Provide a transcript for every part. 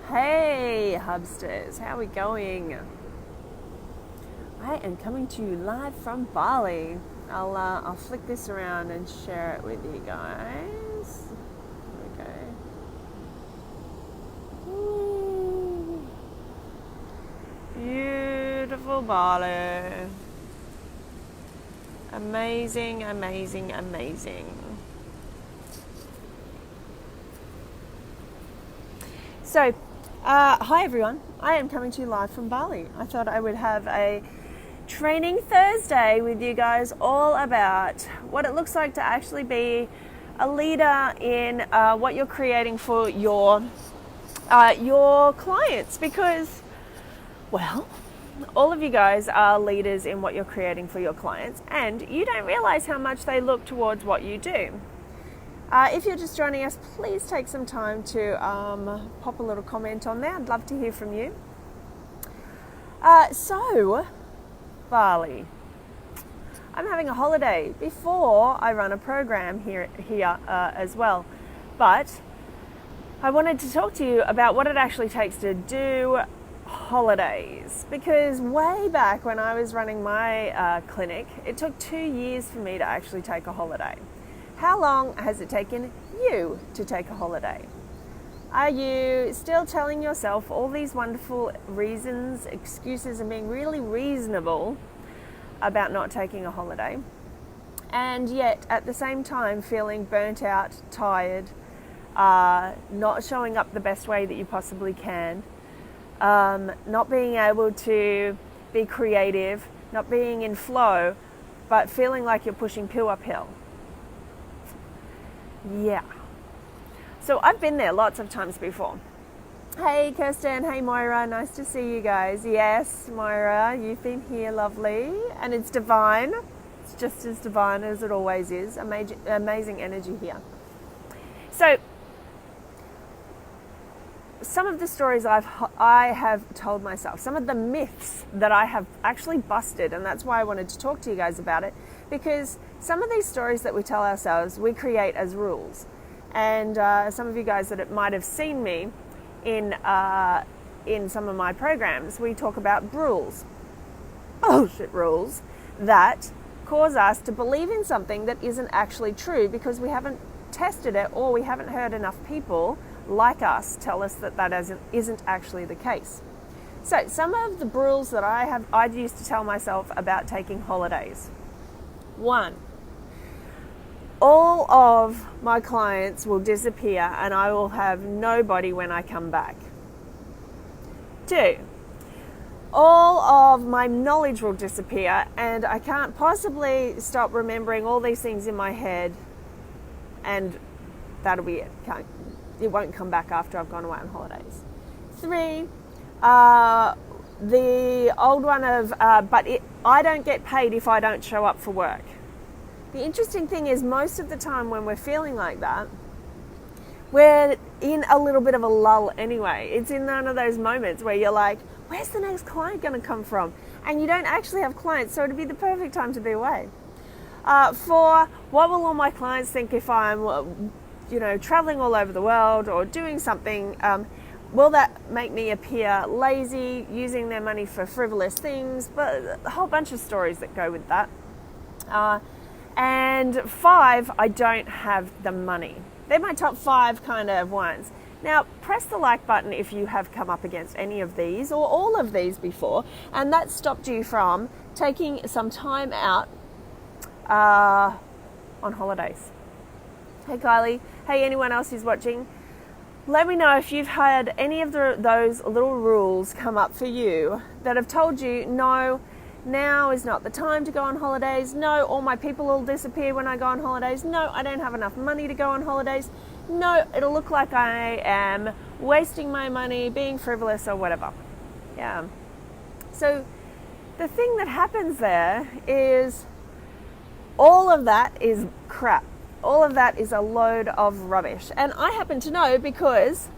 Hey Hubsters, how are we going? I am coming to you live from Bali. I'll flick this around and share it with you guys. Okay. Ooh. Beautiful Bali. Amazing, amazing, amazing. So, hi everyone. I am coming to you live from Bali. I thought I would have a Training Thursday with you guys all about what it looks like to actually be a leader in what you're creating for your clients, because, well, all of you guys are leaders in what you're creating for your clients, and you don't realize how much they look towards what you do. If you're just joining us, please take some time to pop a little comment on there. I'd love to hear from you. So, Bali. I'm having a holiday before I run a program here as well. But I wanted to talk to you about what it actually takes to do holidays. Because way back when I was running my clinic, it took 2 years for me to actually take a holiday. How long has it taken you to take a holiday? Are you still telling yourself all these wonderful reasons, excuses, and being really reasonable about not taking a holiday? And yet, at the same time, feeling burnt out, tired, not showing up the best way that you possibly can, not being able to be creative, not being in flow, but feeling like you're pushing pill uphill. Yeah. So I've been there lots of times before. Hey Kirsten, hey Moira, nice to see you guys. Yes, Moira, you've been here, lovely. And it's divine. It's just as divine as it always is. Amazing energy here. So some of the stories I have told myself, some of the myths that I have actually busted, and that's why I wanted to talk to you guys about it, because some of these stories that we tell ourselves, we create as rules. And some of you guys that might have seen me in some of my programs, we talk about rules that cause us to believe in something that isn't actually true because we haven't tested it, or we haven't heard enough people like us tell us that isn't actually the case. So some of the rules that I used to tell myself about taking holidays. 1, all of my clients will disappear and I will have nobody when I come back. 2, all of my knowledge will disappear and I can't possibly stop remembering all these things in my head, and that'll be it. It won't come back after I've gone away on holidays. 3, the old one of, I don't get paid if I don't show up for work. The interesting thing is, most of the time when we're feeling like that, we're in a little bit of a lull anyway. It's in one of those moments where you're like, where's the next client going to come from? And you don't actually have clients, so it'd be the perfect time to be away. 4, what will all my clients think if I'm, traveling all over the world or doing something? Will that make me appear lazy, using their money for frivolous things? But a whole bunch of stories that go with that. And 5, I don't have the money. They're my top 5 kind of ones. Now, press the like button if you have come up against any of these or all of these before, and that stopped you from taking some time out on holidays. Hey Kylie, hey anyone else who's watching, let me know if you've had any of those little rules come up for you that have told you, no, now is not the time to go on holidays. No, all my people will disappear when I go on holidays. No, I don't have enough money to go on holidays. No, it'll look like I am wasting my money, being frivolous or whatever. Yeah. So the thing that happens there is all of that is crap. All of that is a load of rubbish. And I happen to know because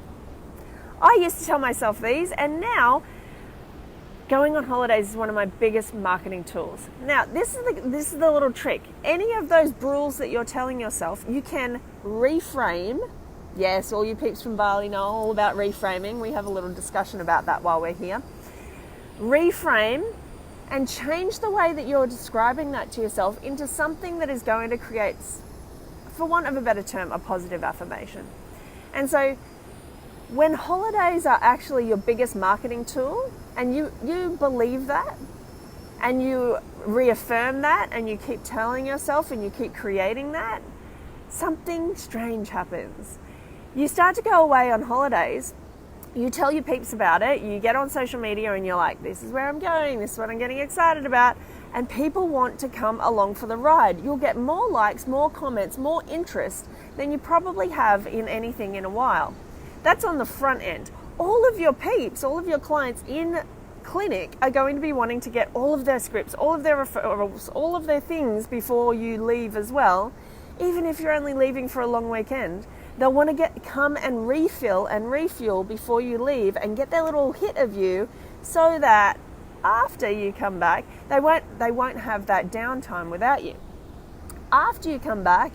I used to tell myself these, and now going on holidays is one of my biggest marketing tools. Now, this is the little trick. Any of those rules that you're telling yourself, you can reframe Yes, all you peeps from Bali know all about reframing. We have a little discussion about that while we're here. Reframe and change the way that you're describing that to yourself into something that is going to create, for want of a better term, a positive affirmation. And so when holidays are actually your biggest marketing tool, and you believe that, and you reaffirm that, and you keep telling yourself and you keep creating that, something strange happens. You start to go away on holidays, you tell your peeps about it, you get on social media and you're like, this is where I'm going, this is what I'm getting excited about, and people want to come along for the ride. You'll get more likes, more comments, more interest than you probably have in anything in a while. That's on the front end. All of your peeps, all of your clients in clinic are going to be wanting to get all of their scripts, all of their referrals, all of their things before you leave as well. Even if you're only leaving for a long weekend, they'll want to come and refill and refuel before you leave and get their little hit of you, so that after you come back, they won't have that downtime without you. After you come back,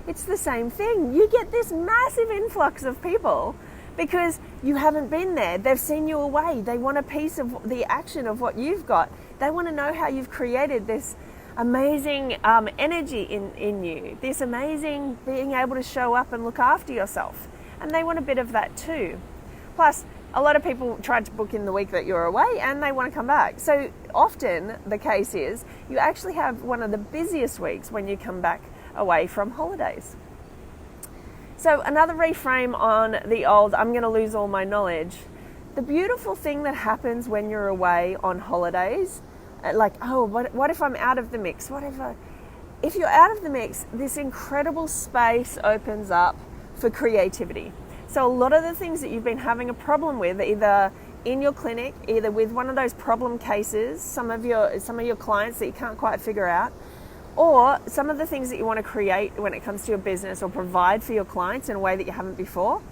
it's the same thing. You get this massive influx of people because you haven't been there. They've seen you away. They want a piece of the action of what you've got. They want to know how you've created this amazing energy in you, this amazing being able to show up and look after yourself. And they want a bit of that too. Plus, a lot of people try to book in the week that you're away and they want to come back. So often the case is you actually have one of the busiest weeks when you come back away from holidays. So another reframe on the old, I'm going to lose all my knowledge. The beautiful thing that happens when you're away on holidays, like, oh, what if I'm out of the mix? If you're out of the mix, this incredible space opens up for creativity. So a lot of the things that you've been having a problem with, either in your clinic, either with one of those problem cases, some of your clients that you can't quite figure out, or some of the things that you want to create when it comes to your business or provide for your clients in a way that you haven't before,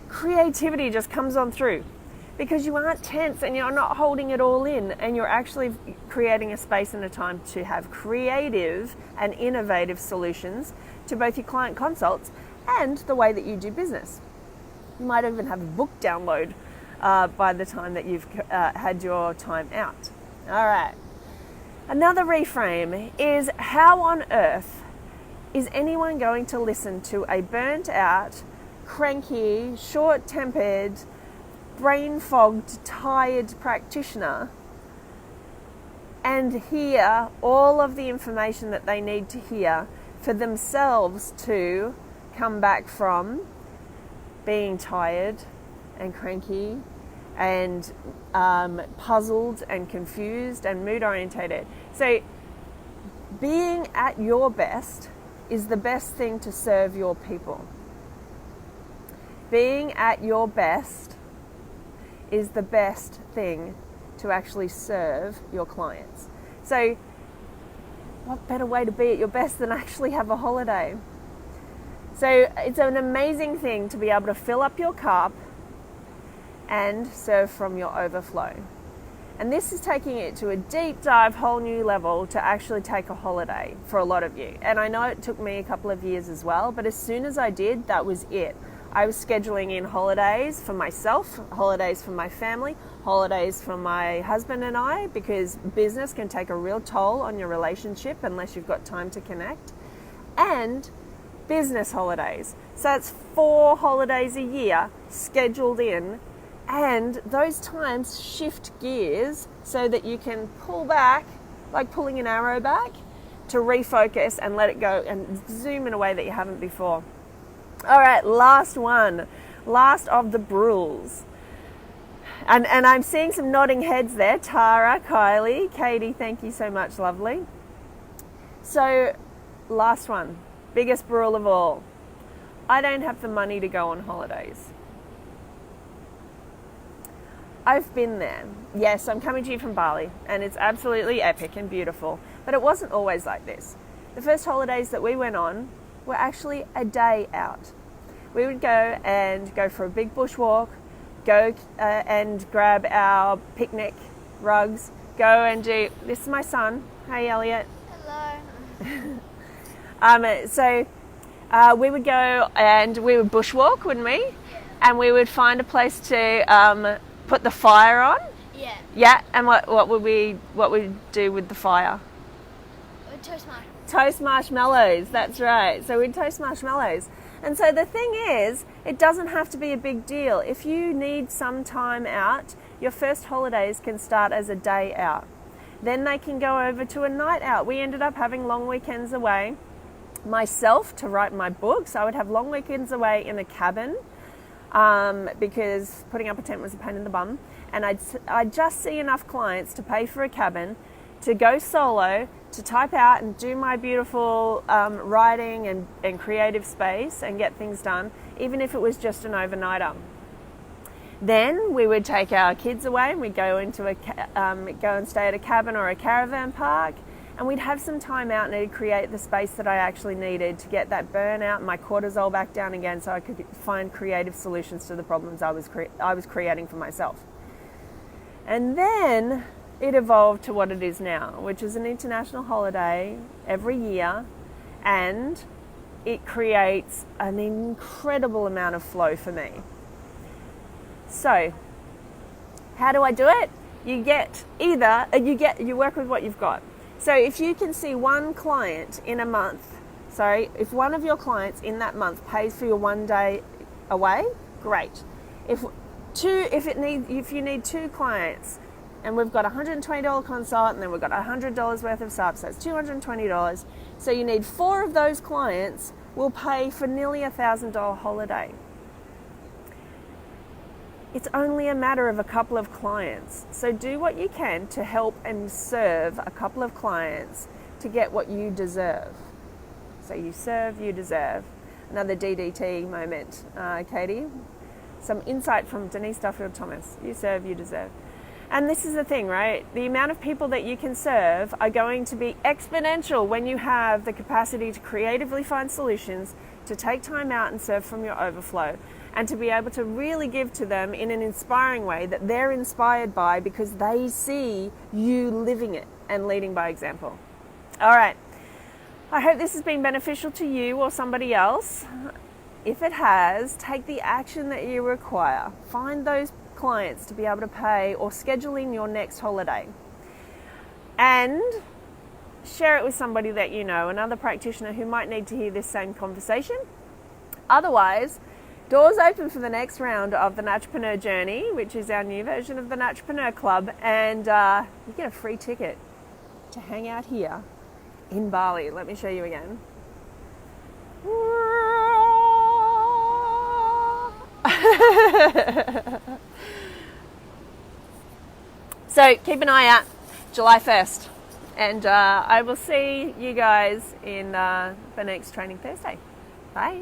creativity just comes on through. Because you aren't tense and you're not holding it all in, and you're actually creating a space and a time to have creative and innovative solutions to both your client consults and the way that you do business. You might even have a book download by the time that you've had your time out. All right. Another reframe is, how on earth is anyone going to listen to a burnt out, cranky, short-tempered, brain-fogged, tired practitioner and hear all of the information that they need to hear for themselves to come back from being tired and cranky and puzzled and confused and mood-orientated? So being at your best is the best thing to serve your people. Being at your best is the best thing to actually serve your clients. So what better way to be at your best than actually have a holiday? So it's an amazing thing to be able to fill up your cup and serve from your overflow. And this is taking it to a deep dive, whole new level to actually take a holiday for a lot of you. And I know it took me a couple of years as well, but as soon as I did, that was it. I was scheduling in holidays for myself, holidays for my family, holidays for my husband and I, because business can take a real toll on your relationship unless you've got time to connect, and business holidays. So that's 4 holidays a year scheduled in, and those times shift gears so that you can pull back, like pulling an arrow back, to refocus and let it go and zoom in a way that you haven't before. All right, last one, last of the rules. And I'm seeing some nodding heads there. Tara, Kylie, Katie, thank you so much, lovely. So, last one, biggest rule of all. I don't have the money to go on holidays. I've been there. Yes, I'm coming to you from Bali, and it's absolutely epic and beautiful, but it wasn't always like this. The first holidays that we went on were actually a day out. We would go for a big bush walk, go and grab our picnic rugs, go and do, this is my son. Hey, Elliot. Hello. We would go and we would bushwalk, wouldn't we? Yeah. And we would find a place to put the fire on. Yeah. Yeah. And what would we do with the fire? Toast marshmallows. Toast marshmallows. That's right. So we'd toast marshmallows. And so the thing is, it doesn't have to be a big deal. If you need some time out, your first holidays can start as a day out. Then they can go over to a night out. We ended up having long weekends away. Myself, to write my books, I would have long weekends away in a cabin because putting up a tent was a pain in the bum. And I'd just see enough clients to pay for a cabin, to go solo, to type out and do my beautiful writing and creative space and get things done, even if it was just an overnighter. Then we would take our kids away and we'd go into go and stay at a cabin or a caravan park, and we'd have some time out and it'd create the space that I actually needed to get that burnout and my cortisol back down again, so I could find creative solutions to the problems I was creating for myself. And then it evolved to what it is now, which is an international holiday every year, and it creates an incredible amount of flow for me. So, how do I do it? You work with what you've got. So if you can see one client in a month, if one of your clients in that month pays for your 1 day away, great. If you need 2 clients, and we've got a $120 consult, and then we've got $100 worth of subs, so it's $220. So you need 4 of those clients will pay for nearly $1,000 holiday. It's only a matter of a couple of clients. So do what you can to help and serve a couple of clients to get what you deserve. So you serve, you deserve. Another DDT moment, Katie. Some insight from Denise Duffield Thomas. You serve, you deserve. And this is the thing, right? The amount of people that you can serve are going to be exponential when you have the capacity to creatively find solutions, to take time out and serve from your overflow, and to be able to really give to them in an inspiring way that they're inspired by because they see you living it and leading by example. All right. I hope this has been beneficial to you or somebody else. If it has, take the action that you require. Find those clients to be able to pay or schedule in your next holiday. And share it with somebody that you know, another practitioner who might need to hear this same conversation. Otherwise, doors open for the next round of the Naturpreneur Journey, which is our new version of the Naturpreneur Club, and you get a free ticket to hang out here in Bali. Let me show you again. So keep an eye out, July 1st, and I will see you guys in the next Training Thursday. Bye.